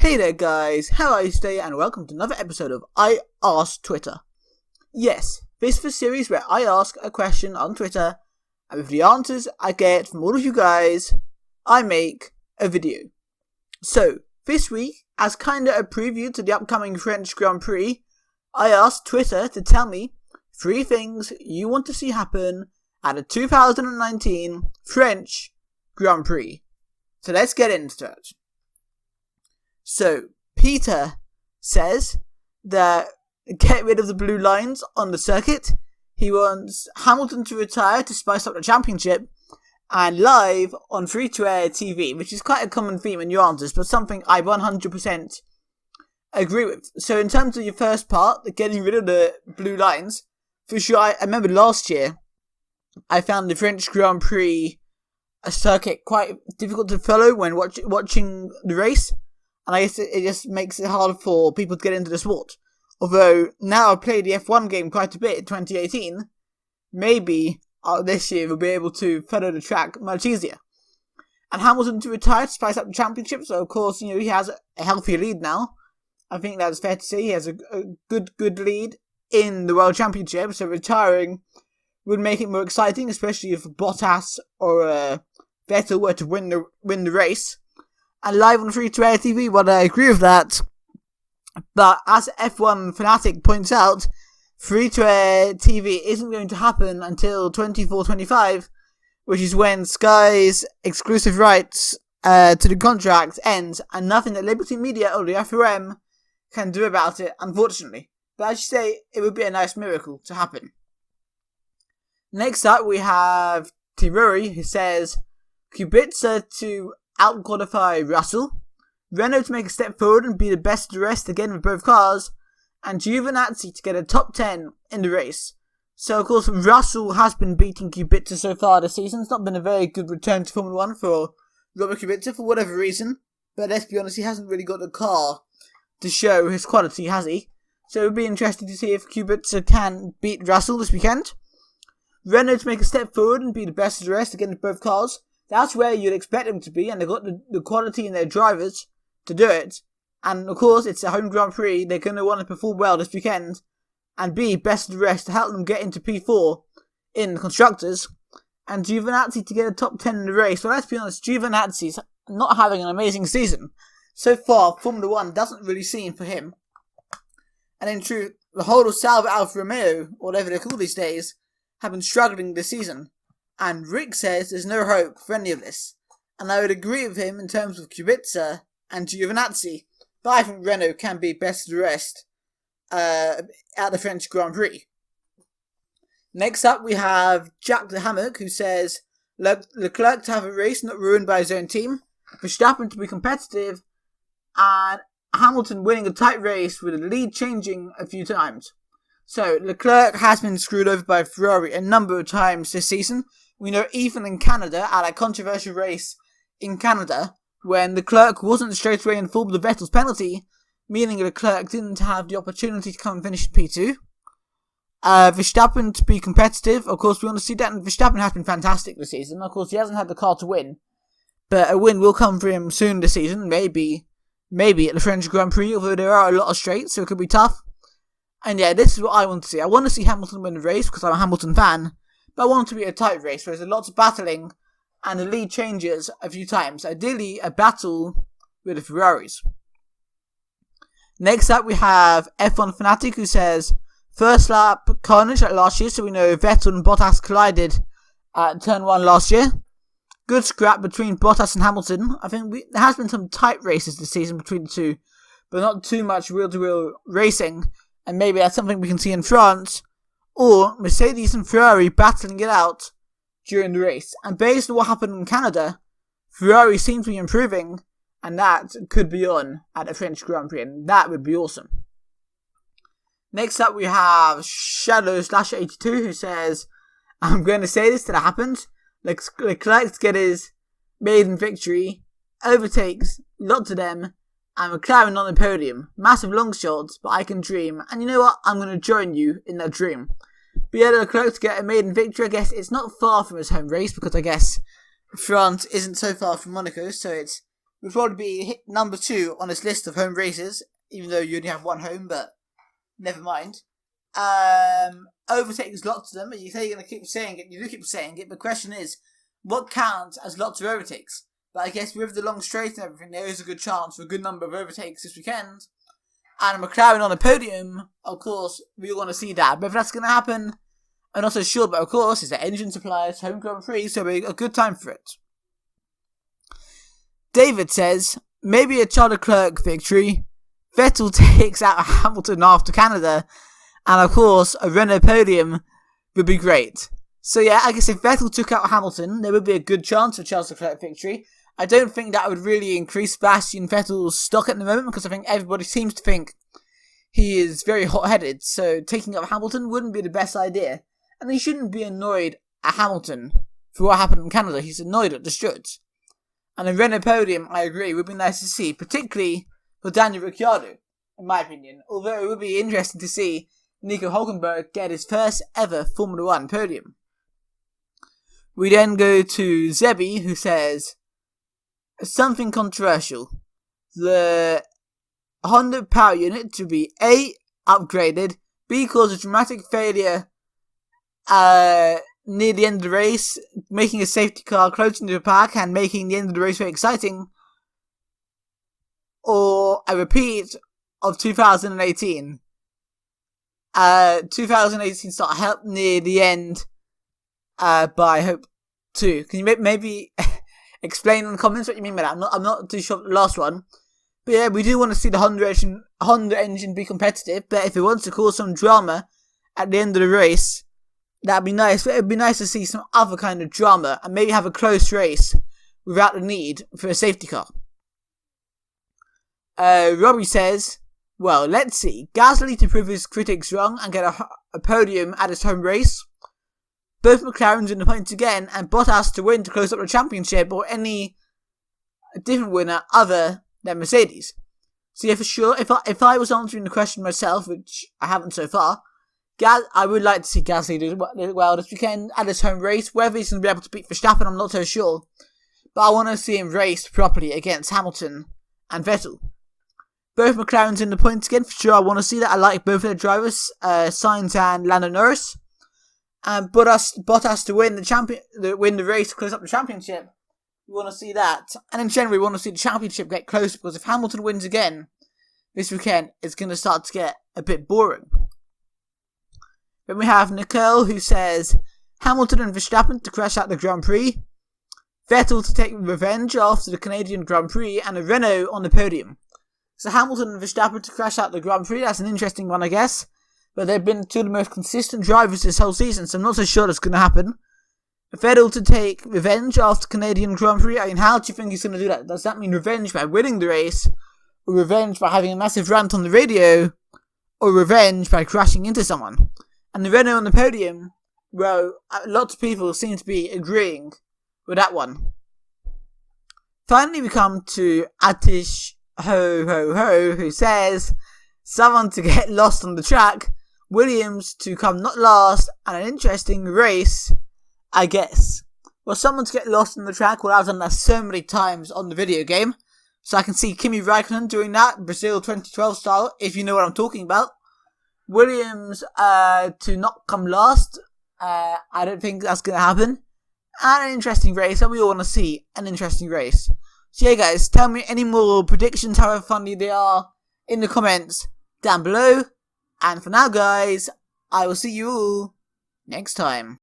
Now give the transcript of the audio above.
Hey there guys, how are you today, and welcome to another episode of I Ask Twitter. Yes, this is the series where I ask a question on Twitter, and with the answers I get from all of you guys, I make a video. So, this week, as kinda a preview to the upcoming French Grand Prix, I asked Twitter to tell me 3 things you want to see happen at the 2019 French Grand Prix. So let's get into it. So, Peter says that get rid of the blue lines on the circuit. He wants Hamilton to retire to spice up the championship, and live on free-to-air TV, which is quite a common theme in your answers, but something I 100% agree with. So in terms of your first part, getting rid of the blue lines, for sure, I remember last year, I found the French Grand Prix a circuit quite difficult to follow when watching the race. And I guess it just makes it hard for people to get into the sport. Although, now I've played the F1 game quite a bit in 2018, maybe this year we'll be able to follow the track much easier. And Hamilton to retire to spice up the championship, so of course, he has a healthy lead now. I think that's fair to say. He has a good lead in the World Championship, so retiring would make it more exciting, especially if Bottas or Vettel were to win the race. And live on free-to-air TV, well, I agree with that. But as F1 Fanatic points out, free-to-air TV isn't going to happen until 24-25, which is when Sky's exclusive rights to the contract ends, and nothing that Liberty Media or the FOM can do about it, unfortunately. But as you say, it would be a nice miracle to happen. Next up, we have Tiruri, who says, Kubica to out-qualify Russell, Renault to make a step forward and be the best of the rest again with both cars, and Giovinazzi to get a top 10 in the race. So, of course, Russell has been beating Kubica so far this season. It's not been a very good return to Formula 1 for Robert Kubica for whatever reason, but let's be honest, he hasn't really got the car to show his quality, has he? So it would be interesting to see if Kubica can beat Russell this weekend. Renault to make a step forward and be the best of the rest again with both cars. That's where you'd expect them to be, and they've got the quality in their drivers to do it. And of course, it's a home Grand Prix. They're going to want to perform well this weekend and be best of the rest to help them get into P4 in the Constructors. And Giovinazzi to get a top 10 in the race. Well, let's be honest, Giovinazzi's not having an amazing season. So far, Formula 1 doesn't really seem for him. And in truth, the whole of Salva Alfa Romeo, or whatever they're called these days, have been struggling this season. And Rick says there's no hope for any of this. And I would agree with him in terms of Kubica and Giovinazzi, but I think Renault can be best of the rest at the French Grand Prix. Next up we have Jack the Hammock, who says Leclerc to have a race not ruined by his own team, Verstappen to be competitive, and Hamilton winning a tight race with the lead changing a few times. So, Leclerc has been screwed over by Ferrari a number of times this season. We know even in Canada, at a controversial race in Canada, when Leclerc wasn't straight away informed of Vettel's penalty, meaning Leclerc didn't have the opportunity to come and finish in P2. Verstappen to be competitive, of course we want to see that, and Verstappen has been fantastic this season. Of course he hasn't had the car to win, but a win will come for him soon this season, maybe at the French Grand Prix, although there are a lot of straights, so it could be tough. And yeah, this is what I want to see. I want to see Hamilton win the race because I'm a Hamilton fan, but I want it to be a tight race where there's lots of battling and the lead changes a few times. Ideally, a battle with the Ferraris. Next up, we have F1 Fanatic, who says, first lap carnage like last year, so we know Vettel and Bottas collided at turn 1 last year. Good scrap between Bottas and Hamilton. I think there has been some tight races this season between the two, but not too much wheel-to-wheel racing. And maybe that's something we can see in France, or Mercedes and Ferrari battling it out during the race. And based on what happened in Canada, Ferrari seems to be improving, and that could be on at the French Grand Prix, and that would be awesome. Next up we have Shadow/82, who says, I'm going to say this till it happens. Leclerc to get his maiden victory, overtakes lots of them, and McLaren on the podium. Massive long shots, but I can dream. And you know what? I'm going to join you in that dream. But yeah, Leclerc to get a maiden victory. I guess it's not far from his home race, because I guess France isn't so far from Monaco, so it's would probably be hit number 2 on this list of home races, even though you only have one home, but never mind. Overtakes lots of them, and you say you're going to keep saying it, you do keep saying it, but the question is, what counts as lots of overtakes? But I guess with the long straight and everything, there is a good chance for a good number of overtakes this weekend. And a McLaren on the podium, of course, we all want to see that. But if that's going to happen, I'm not so sure, but of course, it's the engine suppliers, home Grand Prix, so it'll be a good time for it. David says, maybe a Charles Leclerc victory. Vettel takes out Hamilton after Canada. And of course, a Renault podium would be great. So yeah, I guess if Vettel took out Hamilton, there would be a good chance of Charles Leclerc victory. I don't think that would really increase Sebastian Vettel's stock at the moment, because I think everybody seems to think he is very hot-headed, so taking out Hamilton wouldn't be the best idea. And he shouldn't be annoyed at Hamilton for what happened in Canada. He's annoyed at the struts. And a Renault podium, I agree, would be nice to see, particularly for Daniel Ricciardo, in my opinion. Although it would be interesting to see Nico Hülkenberg get his first ever Formula 1 podium. We then go to Zebi, who says, something controversial. The Honda power unit to be A, upgraded, B, cause a dramatic failure near the end of the race, making a safety car close into the pack and making the end of the race very exciting, or a repeat of 2018. 2018 start help near the end by Hope 2. Can you maybe explain in the comments what you mean by that? I'm not too sure of the last one. But yeah, we do want to see the Honda engine be competitive, but if it wants to cause some drama at the end of the race, that'd be nice. But it'd be nice to see some other kind of drama and maybe have a close race without the need for a safety car. Robbie says, well, let's see. Gasly to prove his critics wrong and get a podium at his home race. Both McLarens in the points again, and Bottas to win to close up the championship, or any different winner other than Mercedes. So yeah, for sure, if I was answering the question myself, which I haven't so far, I would like to see Gasly do well this weekend at his home race. Whether he's going to be able to beat Verstappen, I'm not so sure. But I want to see him race properly against Hamilton and Vettel. Both McLarens in the points again, for sure, I want to see that. I like both of their drivers, Sainz and Lando Norris. And Bottas to win the race to close up the championship. We want to see that. And in general, we want to see the championship get closer, because if Hamilton wins again this weekend, it's going to start to get a bit boring. Then we have Nicole, who says, Hamilton and Verstappen to crash out the Grand Prix. Vettel to take revenge after the Canadian Grand Prix, and a Renault on the podium. So Hamilton and Verstappen to crash out the Grand Prix, that's an interesting one, I guess. But they've been two of the most consistent drivers this whole season, so I'm not so sure that's going to happen. Vettel to take revenge after Canadian Grand Prix. I mean, how do you think he's going to do that? Does that mean revenge by winning the race, or revenge by having a massive rant on the radio, or revenge by crashing into someone? And the Renault on the podium, well, lots of people seem to be agreeing with that one. Finally, we come to Atish Ho Ho Ho, who says, someone to get lost on the track, Williams to come not last, and an interesting race, I guess. Well, someone to get lost on the track, well, I've done that so many times on the video game, so I can see Kimi Räikkönen doing that, Brazil 2012 style, if you know what I'm talking about. Williams to not come last, I don't think that's going to happen. And an interesting race, and we all want to see an interesting race. So yeah guys, tell me any more predictions, however funny they are, in the comments down below. And for now guys, I will see you all next time.